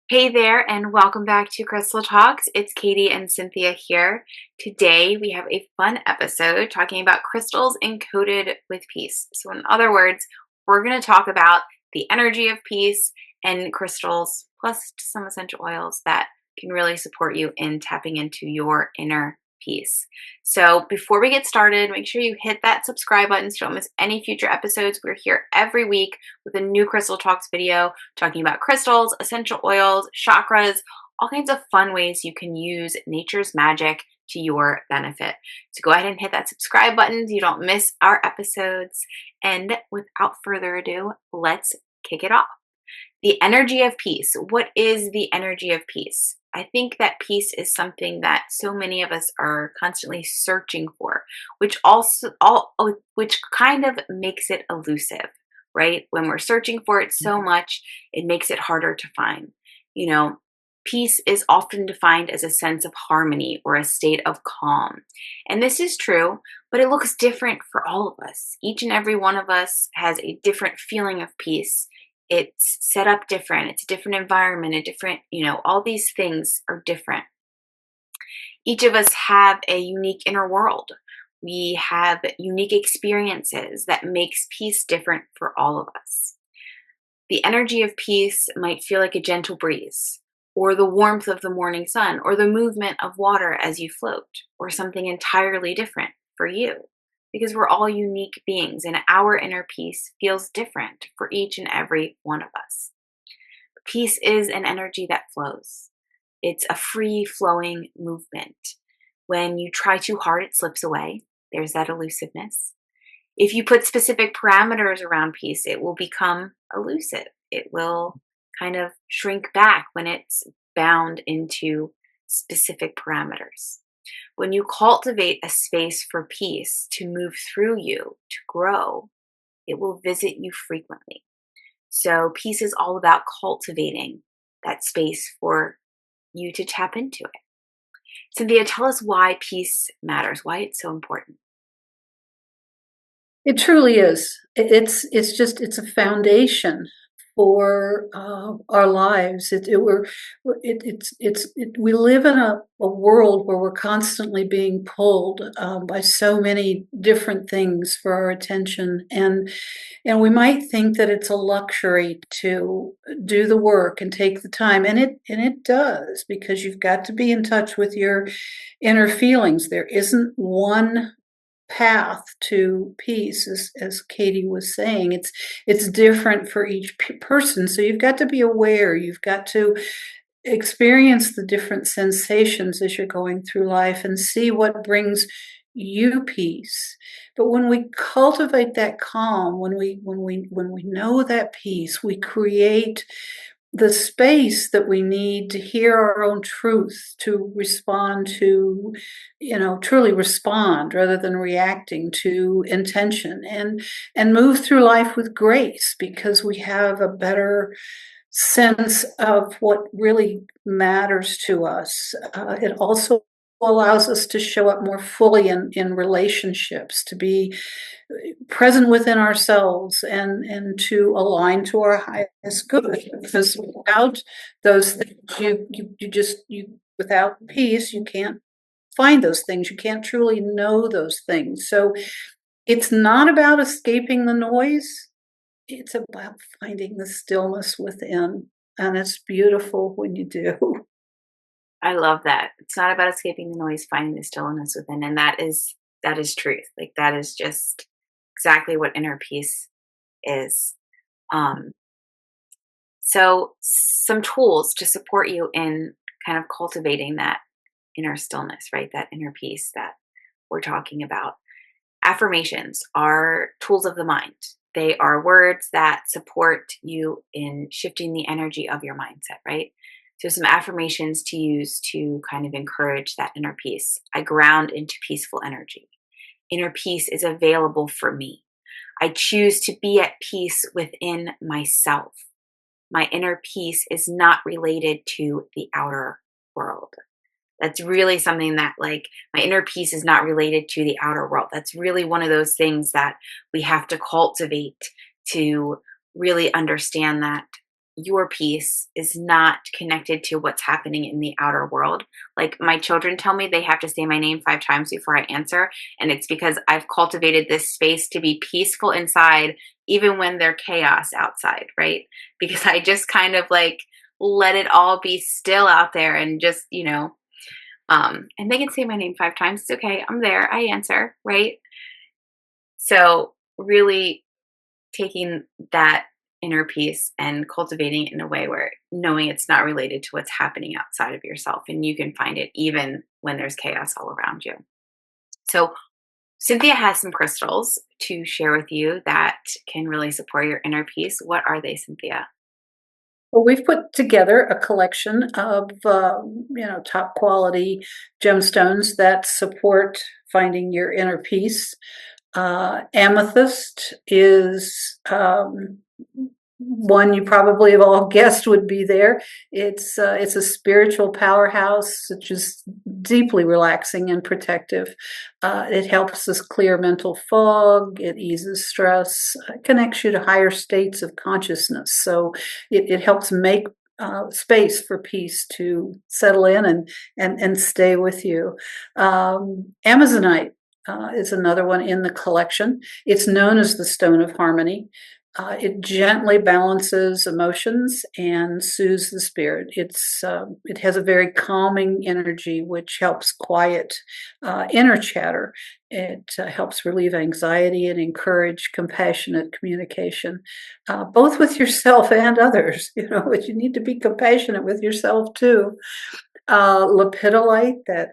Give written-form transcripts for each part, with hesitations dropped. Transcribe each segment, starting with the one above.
Hey there, and welcome back to Crystal Talks. It's Katie and Cynthia here. Today, we have a fun episode talking about crystals encoded with peace. So, in other words, we're going to talk about the energy of peace and crystals, plus some essential oils that can really support you in tapping into your inner peace. So, before we get started, make sure you hit that subscribe button so you don't miss any future episodes. We're here every week with a new Crystal Talks video talking about crystals, essential oils, chakras, all kinds of fun ways you can use nature's magic to your benefit. So go ahead and hit that subscribe button so you don't miss our episodes. And without further ado, let's kick it off. The energy of peace. What is the energy of peace? I think that peace is something that so many of us are constantly searching for, which kind of makes it elusive, right? When we're searching for it so much, it makes it harder to find. You know, peace is often defined as a sense of harmony or a state of calm. And this is true, but it looks different for all of us. Each and every one of us has a different feeling of peace. It's set up different. It's a different environment, a different, all these things are different. Each of us have a unique inner world. We have unique experiences that makes peace different for all of us. The energy of peace might feel like a gentle breeze, or the warmth of the morning sun, or the movement of water as you float, or something entirely different for you. Because we're all unique beings, and our inner peace feels different for each and every one of us. Peace is an energy that flows. It's a free-flowing movement. When you try too hard, it slips away. There's that elusiveness. If you put specific parameters around peace, it will become elusive. It will kind of shrink back when it's bound into specific parameters. When you cultivate a space for peace to move through you, to grow, it will visit you frequently. So peace is all about cultivating that space for you to tap into it. Cynthia, tell us why peace matters, why it's so important. It truly is. It's a foundation for our lives. We live in a world where we're constantly being pulled by so many different things for our attention, and we might think that it's a luxury to do the work and take the time, and it does, because you've got to be in touch with your inner feelings. There isn't one path to peace, as Katie was saying. It's different for each person, so you've got to be aware. You've got to experience the different sensations as you're going through life and see what brings you peace. But when we cultivate that calm, when we know that peace, we create the space that we need to hear our own truth, to respond to, truly respond rather than reacting to intention, and move through life with grace, because we have a better sense of what really matters to us. It also allows us to show up more fully in relationships, to be present within ourselves, and to align to our highest good. Because without those things, you without peace, you can't find those things. You can't truly know those things. So it's not about escaping the noise. It's about finding the stillness within. And it's beautiful when you do. I love that. It's not about escaping the noise, finding the stillness within. And that is truth. Like, that is just exactly what inner peace is. So some tools to support you in kind of cultivating that inner stillness, right? That inner peace that we're talking about. Affirmations are tools of the mind. They are words that support you in shifting the energy of your mindset, right? So some affirmations to use to kind of encourage that inner peace. I ground into peaceful energy. Inner peace is available for me. I choose to be at peace within myself. My inner peace is not related to the outer world. That's really something that, like, my inner peace is not related to the outer world. That's really one of those things that we have to cultivate to really understand that, your peace is not connected to what's happening in the outer world. Like my children tell me they have to say my name 5 times before I answer. And it's because I've cultivated this space to be peaceful inside, even when there's chaos outside, right? Because I just kind of like let it all be still out there and just, and they can say my name 5 times. It's okay. I'm there. I answer, right? So really taking that inner peace and cultivating it in a way where knowing it's not related to what's happening outside of yourself and you can find it even when there's chaos all around you. So Cynthia has some crystals to share with you that can really support your inner peace. What are they, Cynthia? Well, we've put together a collection of, top quality gemstones that support finding your inner peace. Amethyst is one you probably have all guessed would be there. It's a spiritual powerhouse, which is deeply relaxing and protective. It helps us clear mental fog. It eases stress. Connects you to higher states of consciousness. So it helps make space for peace to settle in and stay with you. Amazonite is another one in the collection. It's known as the Stone of Harmony. It gently balances emotions and soothes the spirit. It has a very calming energy, which helps quiet inner chatter. It helps relieve anxiety and encourage compassionate communication, both with yourself and others. But you need to be compassionate with yourself too. Lepidolite, that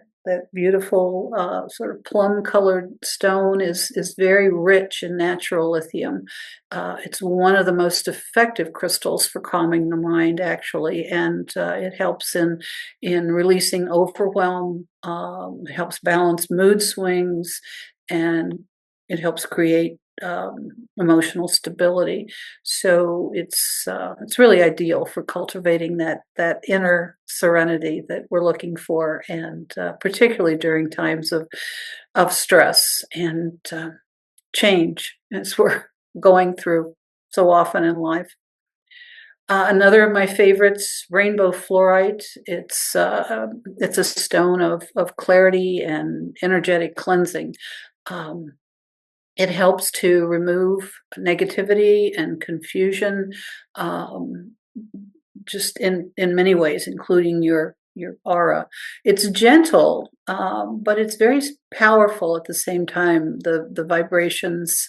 beautiful sort of plum-colored stone, is very rich in natural lithium. It's one of the most effective crystals for calming the mind, actually, and it helps in releasing overwhelm. It helps balance mood swings, and it helps create emotional stability. So it's really ideal for cultivating that inner serenity that we're looking for, and particularly during times of stress and change, as we're going through so often in life. Another of my favorites, rainbow fluorite. It's a stone of clarity and energetic cleansing. Um, it helps to remove negativity and confusion, um, just in many ways, including your aura. It's gentle, but it's very powerful at the same time. The vibrations,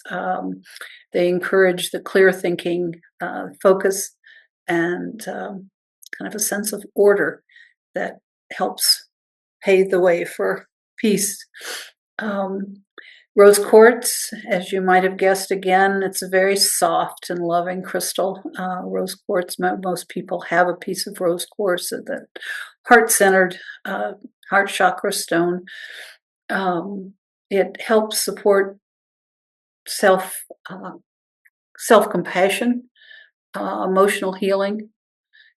they encourage the clear thinking, focus, and kind of a sense of order that helps pave the way for peace. Um, Rose quartz, as you might have guessed, again, it's a very soft and loving crystal. Rose quartz, most people have a piece of rose quartz, that heart-centered, heart chakra stone. It helps support self self-compassion, emotional healing.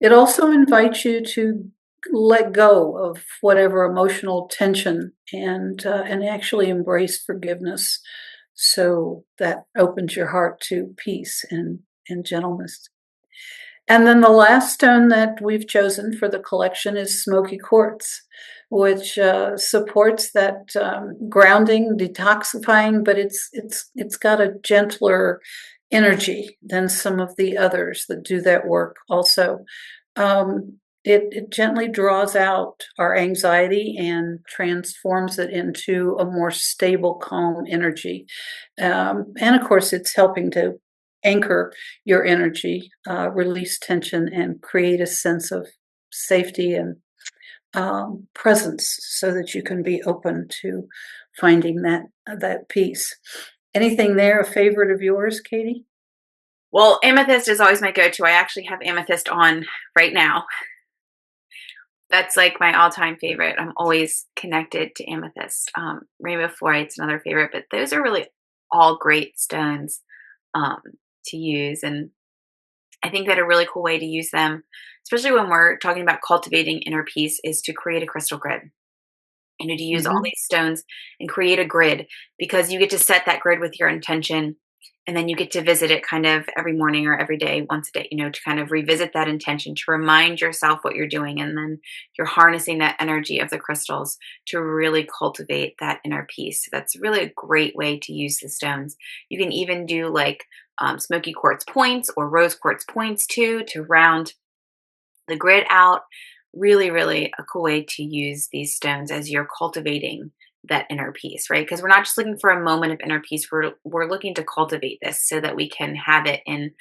It also invites you to let go of whatever emotional tension and actually embrace forgiveness. So that opens your heart to peace and gentleness. And then the last stone that we've chosen for the collection is Smoky quartz, which supports that grounding, detoxifying, but it's got a gentler energy than some of the others that do that work also. It gently draws out our anxiety and transforms it into a more stable, calm energy. And of course, it's helping to anchor your energy, release tension, and create a sense of safety and presence, so that you can be open to finding that peace. Anything there a favorite of yours, Katie? Well, amethyst is always my go to. I actually have amethyst on right now. That's like my all-time favorite. I'm always connected to amethyst. Rainbow fluorite's another favorite, but those are really all great stones um, to use. And I think that a really cool way to use them, especially when we're talking about cultivating inner peace, is to create a crystal grid. To use all Hmm. these stones and create a grid, because you get to set that grid with your intention And then you get to visit it kind of every morning or every day, once a day, to kind of revisit that intention, to remind yourself what you're doing. And then you're harnessing that energy of the crystals to really cultivate that inner peace. So that's really a great way to use the stones. You can even do like smoky quartz points or rose quartz points too, to round the grid out. Really, really a cool way to use these stones as you're cultivating that inner peace, right? Because we're not just looking for a moment of inner peace. We're looking to cultivate this so that we can have it in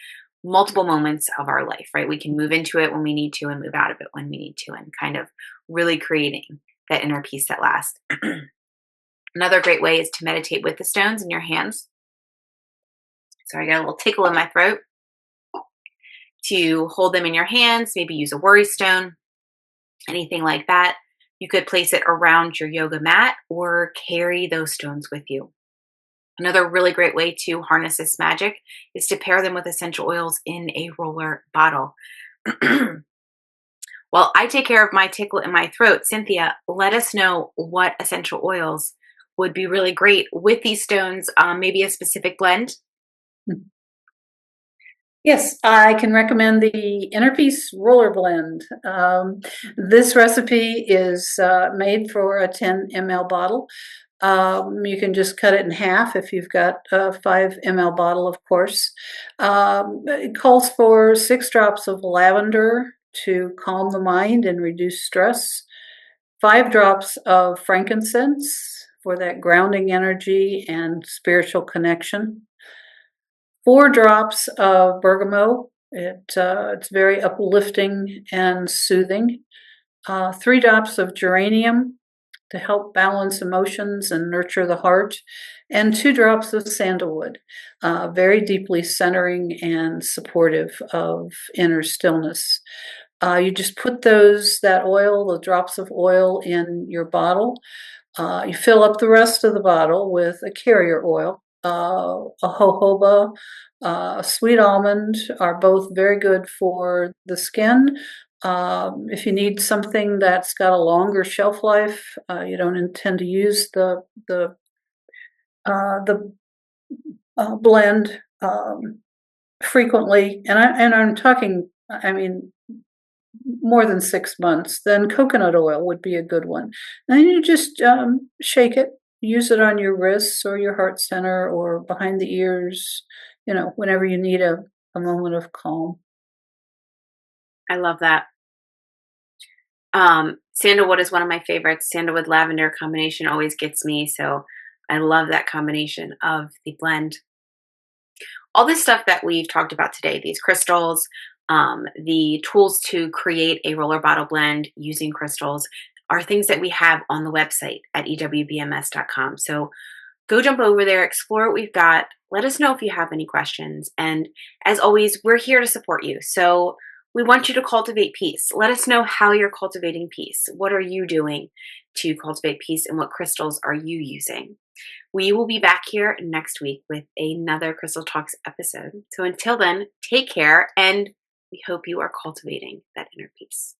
multiple moments of our life, right? We can move into it when we need to and move out of it when we need to, and kind of really creating that inner peace that lasts. Another great way is to meditate with the stones in your hands. Sorry, I got a little tickle in my throat. To hold them in your hands, maybe use a worry stone, anything like that. You could place it around your yoga mat or carry those stones with you. Another really great way to harness this magic is to pair them with essential oils in a roller bottle. While I take care of my tickle in my throat, Cynthia, let us know what essential oils would be really great with these stones, maybe a specific blend. Yes, I can recommend the Inner Peace Roller Blend. This recipe is made for a 10 ml bottle. You can just cut it in half if you've got a 5 ml bottle, of course. It calls for 6 drops of lavender to calm the mind and reduce stress, 5 drops of frankincense for that grounding energy and spiritual connection, 4 drops of bergamot. It's very uplifting and soothing. 3 drops of geranium to help balance emotions and nurture the heart, and 2 drops of sandalwood, very deeply centering and supportive of inner stillness. You just put the drops of oil in your bottle. You fill up the rest of the bottle with a carrier oil. A jojoba, sweet almond are both very good for the skin. If you need something that's got a longer shelf life, you don't intend to use the blend frequently, and I'm talking, I mean, more than 6 months, then coconut oil would be a good one. Then you just shake it, use it on your wrists or your heart center or behind the ears, whenever you need a moment of calm. I love that. Sandalwood is one of my favorites. Sandalwood lavender combination always gets me. So I love that combination of the blend. All this stuff that we've talked about today, these crystals, the tools to create a roller bottle blend using crystals, are things that we have on the website at ewbms.com. So go jump over there, explore what we've got. Let us know if you have any questions. And as always, we're here to support you. So we want you to cultivate peace. Let us know how you're cultivating peace. What are you doing to cultivate peace, and what crystals are you using? We will be back here next week with another Crystal Talks episode. So until then, take care, and we hope you are cultivating that inner peace.